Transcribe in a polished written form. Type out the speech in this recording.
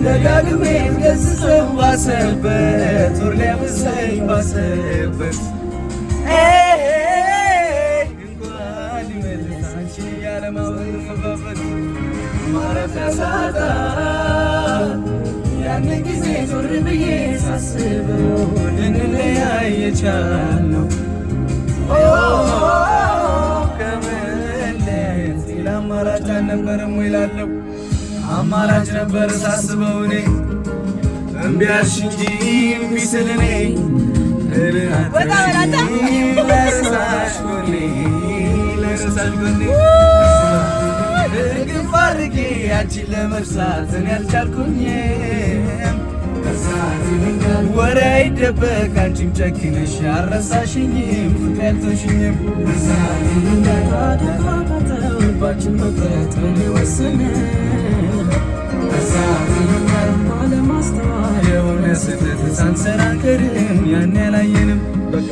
ደጋግሜ ገስጸው ባሰበት ወር ሊያብሰኝ ባሰበት እንኳን ሊመልስ አንቺ ያለማወቅበት ማረፊያ ሳጣ ያን ጊዜ ዞር ብዬ ሳስበው ልንለያይ የቻልነው ከመለያየት ሌላ አማራጭ አልነበረም ወይ እላለሁ። አማራጭ ነበር ሳስበው እኔ እምቢ አልሽ እንጂ እምቢ ስል እኔ ለረሳሽ ጎኔ እርግፍ አድርጌ አንቺን ለመርሳት እኔ አልቻልኩኝም። ወሬ አይደበቅ አንቺም ጨክነሽ አልረሳሽኝም ፍቅር ያልተውሽኝም። ልባችን መቅረት ምን ወሰነ ባለማስተዋል የሆነ ስህተት ሳንሰራ አንቀርም ያን ያላየንም በቃ